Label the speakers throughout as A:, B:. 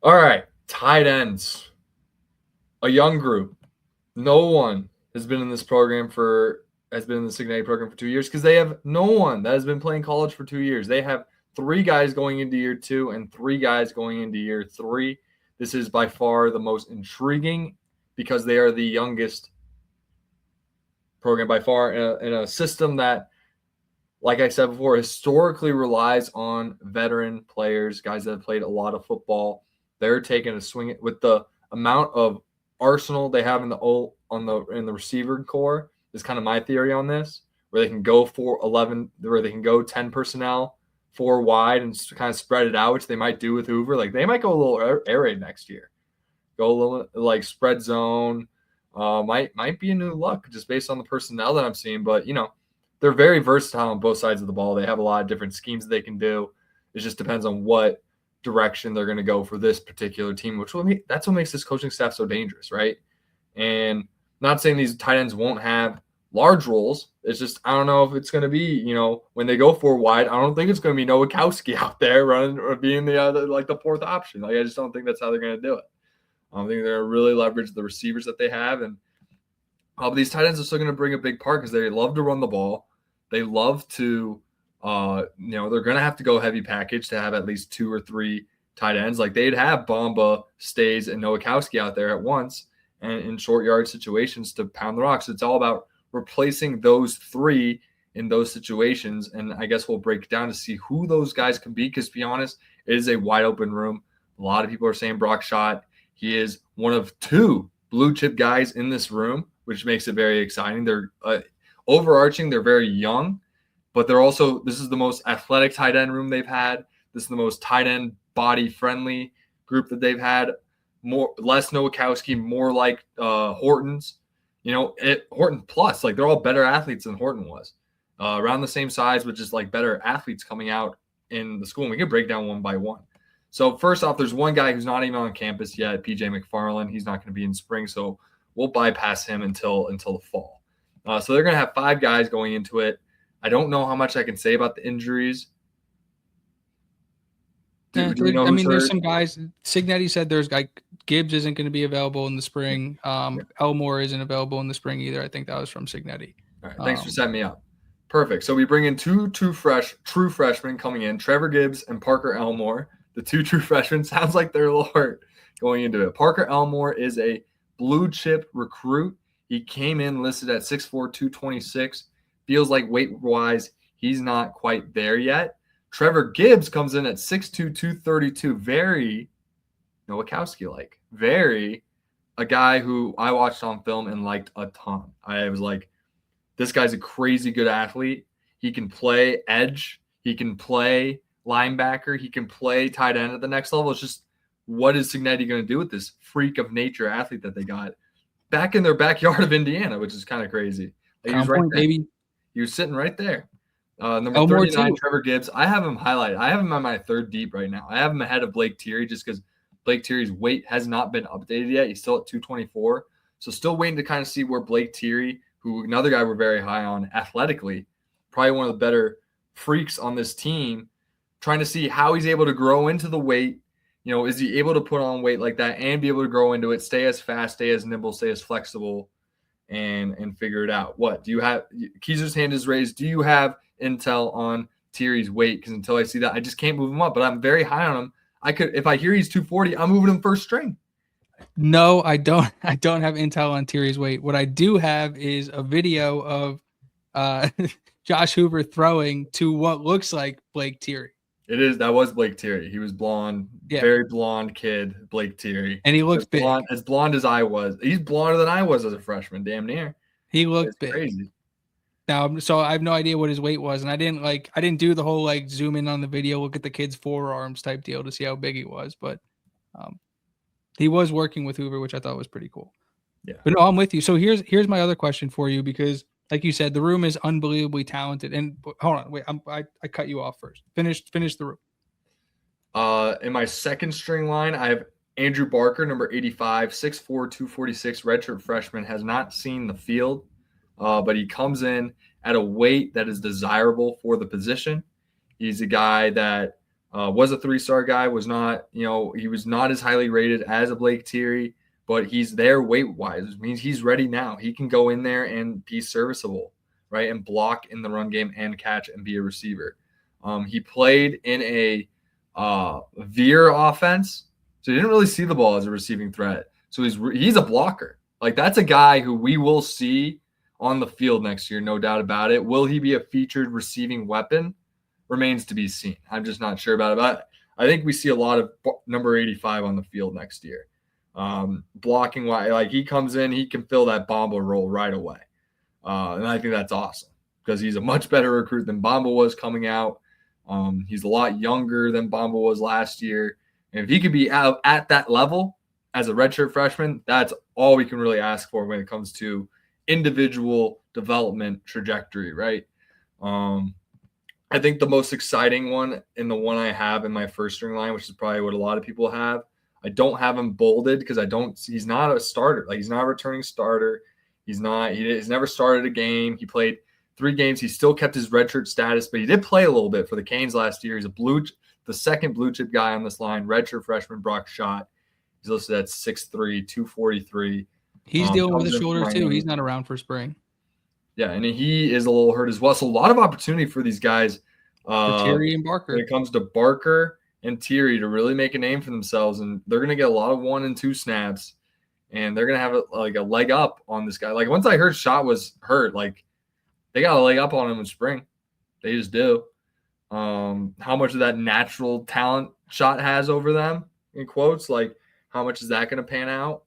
A: All right, tight ends. A young group. No one has been in this program has been in the Cincinnati program for 2 years because they have no one that has been playing college for 2 years. They have 3 guys going into year 2 and 3 guys going into year 3. This is by far the most intriguing because they are the youngest program by far in a system that, like I said before, historically relies on veteran players, guys that have played a lot of football. They're taking a swing with the amount of arsenal they have in the receiver core. Is kind of my theory on this, where they can go 4-11, where they can go 10 personnel, 4 wide, and kind of spread it out, which they might do with Hoover. Like they might go a little air raid next year, go a little like spread zone. Might be a new look just based on the personnel that I'm seeing, but they're very versatile on both sides of the ball. They have a lot of different schemes that they can do. It just depends on what direction they're going to go for this particular team, that's what makes this coaching staff so dangerous, right? And not saying these tight ends won't have large roles. It's just I don't know if it's going to be, when they go 4 wide, I don't think it's going to be Nowakowski out there running or being the fourth option. Like I just don't think that's how they're going to do it. I think they're going to really leverage the receivers that they have, and these tight ends are still going to bring a big part because they love to run the ball. They love to, they're going to have to go heavy package to have at least 2 or 3 tight ends. Like they'd have Bamba, Stays, and Nowakowski out there at once and in short yard situations to pound the rocks. It's all about replacing those 3 in those situations. And I guess we'll break it down to see who those guys can be because, to be honest, it is a wide open room. A lot of people are saying Brock Schott. He is one of 2 blue chip guys in this room, which makes it very exciting. They're overarching, they're very young, but this is the most athletic tight end room they've had. This is the most tight end body friendly group that they've had. Less Nowakowski, more like Horton's. Horton plus, like they're all better athletes than Horton was. Around the same size, but just like better athletes coming out in the school. And we can break down one by one. So first off, there's one guy who's not even on campus yet, PJ McFarland. He's not going to be in spring, so we'll bypass him until the fall. So they're going to have 5 guys going into it. I don't know how much I can say about the injuries.
B: There's some guys. Signetti said there's Gibbs isn't going to be available in the spring. Elmore isn't available in the spring either. I think that was from Signetti.
A: All right, thanks for setting me up. Perfect. So we bring in 2 true freshmen coming in, Trevor Gibbs and Parker Elmore. The 2 true freshmen sounds like they're a little hurt going into it. Parker Elmore is a blue chip recruit. He came in listed at 6'4", 226. Feels like weight-wise, he's not quite there yet. Trevor Gibbs comes in at 6'2", 232. Very Nowakowski-like. Very a guy who I watched on film and liked a ton. I was like, this guy's a crazy good athlete. He can play edge. He can play linebacker. He can play tight end at the next level. It's just, what is Signetti going to do with this freak of nature athlete that they got back in their backyard of Indiana, which is kind of crazy. Like, he was right there. Baby. He was sitting right there. Number 39, Trevor Gibbs. I have him highlighted. I have him on my 3rd deep right now. I have him ahead of Blake Thierry just because Blake Thierry's weight has not been updated yet. He's still at 224. So still waiting to kind of see where Blake Thierry, who another guy we're very high on athletically, probably one of the better freaks on this team, trying to see how he's able to grow into the weight. Is he able to put on weight like that and be able to grow into it, stay as fast, stay as nimble, stay as flexible, and figure it out? What do you have? Keezer's hand is raised. Do you have intel on Thierry's weight? Because until I see that, I just can't move him up. But I'm very high on him. If I hear he's 240, I'm moving him first string.
B: No, I don't. I don't have intel on Thierry's weight. What I do have is a video of Josh Hoover throwing to what looks like Blake Thierry.
A: That was Blake Thierry. He was blonde, very blonde kid, Blake Thierry.
B: And he looks big.
A: As blonde as I was. He's blonder than I was as a freshman, damn near.
B: He looked big.
A: Crazy.
B: Now, so I have no idea what his weight was, and I didn't do the whole zoom in on the video, look at the kid's forearms type deal to see how big he was, but he was working with Hoover, which I thought was pretty cool.
A: Yeah.
B: But no, I'm with you. So here's my other question for you, because like you said, the room is unbelievably talented. And hold on, wait, I cut you off first. Finish the room.
A: In my 2nd string line, I have Andrew Barker, number 85, 6'4", 246, redshirt freshman, has not seen the field, but he comes in at a weight that is desirable for the position. He's a guy that Was a 3-star guy, was not, he was not as highly rated as a Blake Thierry, but he's there weight-wise. It means he's ready now. He can go in there and be serviceable, right, and block in the run game and catch and be a receiver. He played in a veer offense, so he didn't really see the ball as a receiving threat. So he's a blocker. Like, that's a guy who we will see on the field next year, no doubt about it. Will he be a featured receiving weapon? Remains to be seen. I'm just not sure about it. But I think we see a lot of number 85 on the field next year. Blocking, like, he comes in, he can fill that Bomba role right away. And I think that's awesome because he's a much better recruit than Bomba was coming out. He's a lot younger than Bomba was last year. And if he could be out at that level as a redshirt freshman, that's all we can really ask for when it comes to individual development trajectory, right? I think the most exciting one, and the one I have in my first string line, which is probably what a lot of people have, I don't have him bolded because he's not a starter. Like, he's not a returning starter. He's never started a game. He played 3 games. He still kept his redshirt status, but he did play a little bit for the Canes last year. He's the second blue chip guy on this line, redshirt freshman Brock Schott. He's listed at 6'3", 243.
B: He's dealing with a shoulder too. He's not around for spring.
A: Yeah, and he is a little hurt as well. So a lot of opportunity for these guys.
B: For Thierry and Barker.
A: When it comes to Barker and Thierry to really make a name for themselves, and they're going to get a lot of 1 and 2 snaps, and they're going to have a leg up on this guy. Like, once I heard Schott was hurt, like, they got a leg up on him in spring. They just do. How much of that natural talent Schott has over them, in quotes, like, how much is that going to pan out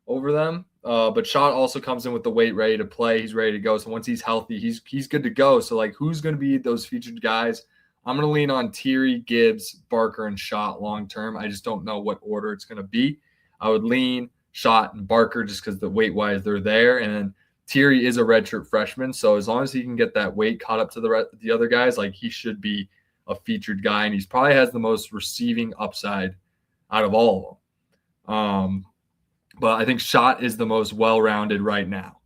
A: over them? But Schott also comes in with the weight ready to play. He's ready to go. So once he's healthy, he's good to go. So, like, who's going to be those featured guys? I'm going to lean on Thierry, Gibbs, Barker, and Schott long term. I just don't know what order it's going to be. I would lean Schott and Barker just because the weight-wise they're there. And then Thierry is a redshirt freshman. So as long as he can get that weight caught up to the other guys, like, he should be a featured guy. And he probably has the most receiving upside out of all of them. But I think Schott is the most well-rounded right now.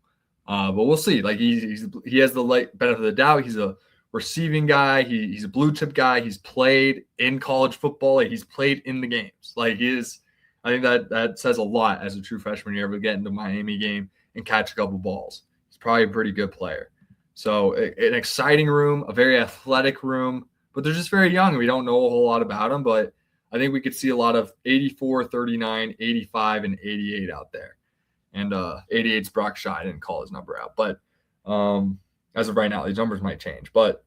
A: But we'll see. Like, he has the benefit of the doubt. He's a receiving guy. He's a blue chip guy. He's played in college football. Like, he's played in the games. Like, he is. I think that says a lot as a true freshman. You ever get into Miami game and catch a couple balls. He's probably a pretty good player. So an exciting room, a very athletic room, but they're just very young. We don't know a whole lot about them, but I think we could see a lot of 84, 39, 85, and 88 out there. And 88's Brock Schott. I didn't call his number out. But as of right now, these numbers might change. But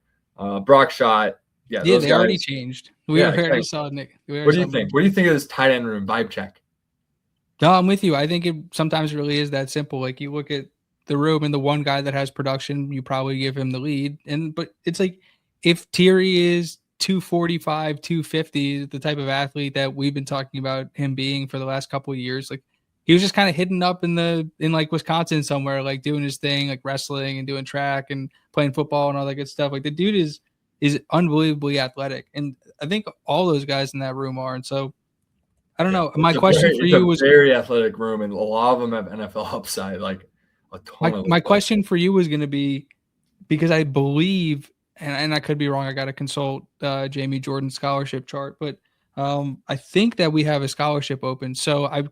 A: Brock Schott, yeah,
B: they guys, already changed. We already saw Nick.
A: What do you think? What do you think of this tight end room vibe check?
B: No, I'm with you. I think it sometimes really is that simple. Like, you look at the room and the one guy that has production, you probably give him the lead. But it's like, if Thierry is 245, 250, the type of athlete that we've been talking about him being for the last couple of years, like, he was just kind of hidden up in like Wisconsin somewhere, like doing his thing, like wrestling and doing track and playing football and all that good stuff. Like, the dude is unbelievably athletic. And I think all those guys in that room are. And so I don't know. My question for you was
A: very athletic room, and a lot of them have NFL upside, like a ton.
B: My question for you was going to be, because I believe, and I could be wrong, I got to consult Jamie Jordan's scholarship chart, but I think that we have a scholarship open. So I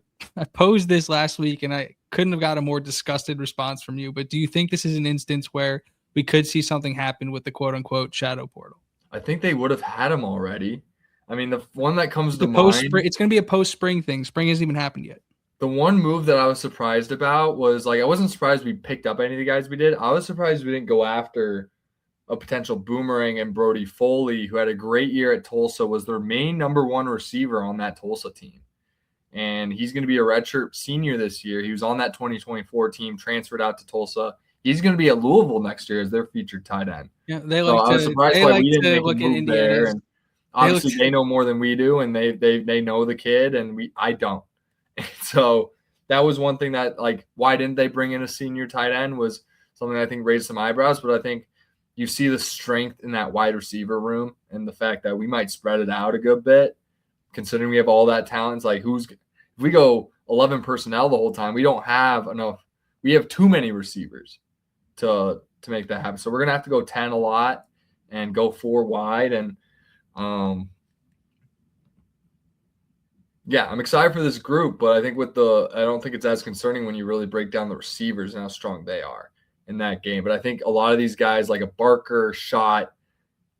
B: posed this last week, and I couldn't have got a more disgusted response from you. But do you think this is an instance where we could see something happen with the quote-unquote shadow portal?
A: I think they would have had him already. I mean, the one that comes to mind,
B: it's going to be a post-spring thing. Spring hasn't even happened yet.
A: The one move that I was surprised about was, like, I wasn't surprised we picked up any of the guys we did. I was surprised we didn't go after a potential boomerang, and Brody Foley, who had a great year at Tulsa, was their main number 1 receiver on that Tulsa team. And he's going to be a redshirt senior this year. He was on that 2024 team, transferred out to Tulsa. He's going to be at Louisville next year as their featured tight end.
B: Yeah, I was surprised why we didn't make a move there. And
A: obviously, they know more than we do, and they know the kid, and I don't. So that was one thing that, like, why didn't they bring in a senior tight end was something I think raised some eyebrows. But I think you see the strength in that wide receiver room and the fact that we might spread it out a good bit, considering we have all that talent. It's like, if we go 11 personnel the whole time, we don't have enough. We have too many receivers to make that happen. So we're going to have to go 10 a lot and go 4 wide. And Yeah, I'm excited for this group, but I think I don't think it's as concerning when you really break down the receivers and how strong they are in that game. But I think a lot of these guys, like a Barker, Shot,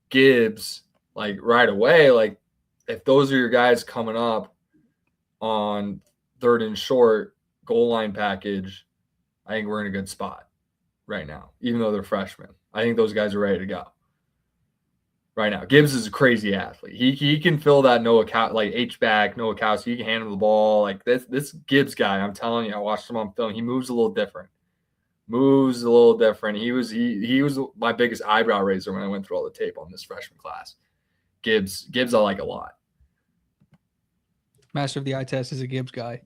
A: Gibbs, like right away, like if those are your guys coming up on 3rd and short goal line package, I think we're in a good spot right now, even though they're freshmen. I think those guys are ready to go right now. Gibbs is a crazy athlete. He can fill that like H-back, Noah Kowski. He can handle the ball. Like this Gibbs guy, I'm telling you, I watched him on film. He moves a little different. He was my biggest eyebrow raiser when I went through all the tape on this freshman class. Gibbs I like a lot.
B: Master of the eye test is a Gibbs guy.